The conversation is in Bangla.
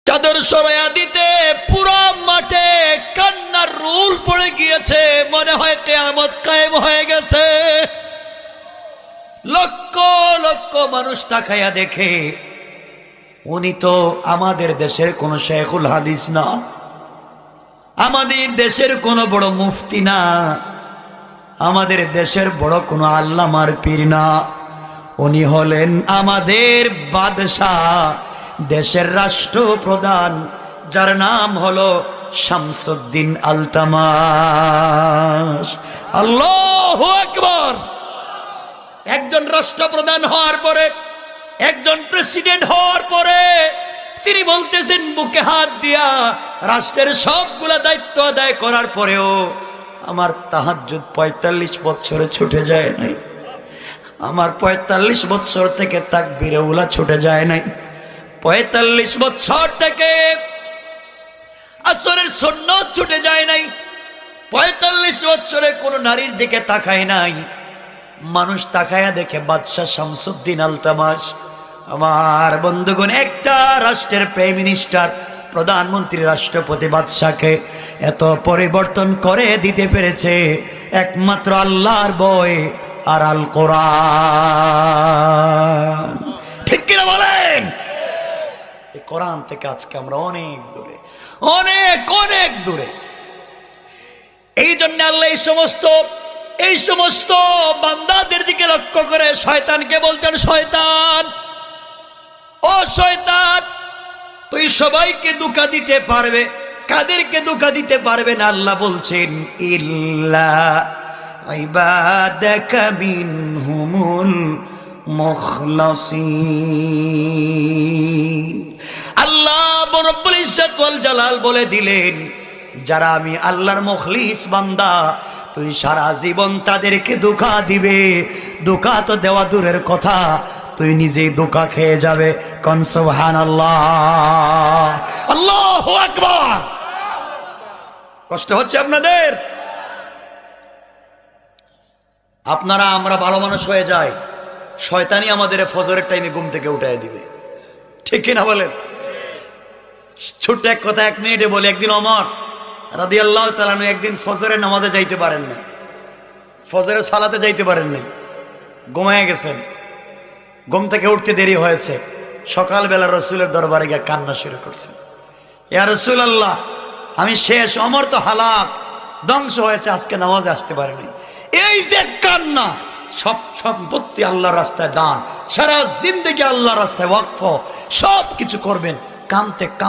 চাদর সরাইয়া দিতে পুরো মাঠে কান্নার রোল পড়ে গিয়েছে, মনে হয় কিয়ামত কায়েম হয়ে গেছে। লক্ষ লক্ষ মানুষ তাকাইয়া দেখে উনি তো আমাদের দেশের কোন শেখুল হাদিস না, আমাদের দেশের কোন বড় মুফতি না, আমাদের দেশের বড় কোন আল্লামার পীর না, উনি হলেন আমাদের বাদশাহ, দেশের রাষ্ট্রপ্রধান, যার নাম হলো শামসুদ্দিন আলতামাস। আল্লাহু আকবার। একজন রাষ্ট্রপ্রধান হওয়ার পরে, একজন প্রেসিডেন্ট হওয়ার পরে তিনি বলতেছেন বুকে হাত দিয়া, রাষ্ট্রের সবগুলা দায়িত্ব আদায় করার পরেও আমার তাহাজ্জুদ ৪৫ বছরে ছুটে যায় নাই, আমার ৪৫ বছর থেকে তাকবীরে উলা ছুটে যায় নাই, ৪৫ বছর থেকে আসরের সুন্নাত ছুটে যায় নাই, ৪৫ বছরে কোন নারীর দিকে তাকায় নাই। মানুষ তাকায়া দেখে বাদশাহ শামসুদ্দিন আলতামাস। আমার বন্ধুগণ, একটা রাষ্ট্রের প্রাইম মিনিস্টার, প্রধানমন্ত্রী, রাষ্ট্রপতি, বাদশাকে এত পরিবর্তন করে দিতে পেরেছে একমাত্র আল্লাহর বই আর আল কোরআন। ঠিক কিনা বলেন? এই কোরআন থেকে আজকে আমরা অনেক দূরে, অনেক অনেক দূরে। এই জন্য আল্লাহ এই সমস্ত বান্দাদের দিকে লক্ষ্য করে শয়তানকে বলছেন, শয়তান, ও শয়তান, তুই সবাইকে ধোঁকা দিতে পারবে, কাদেরকে ধোঁকা দিতে পারবে না? আল্লাহ বলছেন ইল্লা ইবাদাকা মিনহুমুল মুখলাসিন। আল্লাহ রব্বুল ইজ্জত ওয়াল জালাল বলে দিলেন, যারা আমি আল্লাহর মুখলিস বান্দা, তুই সারা জীবন তাদেরকে ধোঁকা দিবে। ধোঁকা তো দেওয়া দূরের কথা, তুই নিজেই ধোঁকা খেয়ে যাবে। কোন সুবহানাল্লাহ, আল্লাহু আকবার। কষ্ট হচ্ছে আপনাদের? আপনারা আমরা ভালো মানুষ হয়ে যাই, শয়তানি আমাদের ফজরের টাইমে ঘুম থেকে উঠায় দিবে। ঠিক কিনা বলেন? ছোট্ট এক কথা 1 মিনিটে বলি। একদিন ওমর রাদিয়াল্লাহু তাআলা আনহু একদিন ফজরের নামাজে যাইতে পারেন না, ফজরের সালাতে যাইতে পারেন নাই, ঘুমায় গেছেন। ঘুম থেকে উঠতে দেরি হয়েছে, সকালবেলা রসুলের দরবারে গিয়ে কান্না শুরু করছেন, ইয়া রাসূলুল্লাহ, আমি শেষ, ওমর তো হালাক, ধ্বংস হয়েছে, আজকে নামাজে আসতে পারেনি। এই যে কান্না, সব সম্পত্তি আল্লাহর রাস্তায় দান, সারা জিন্দেগি আল্লাহর রাস্তায় ওয়াকফ, সব কিছু করবেন, কানতে কানতে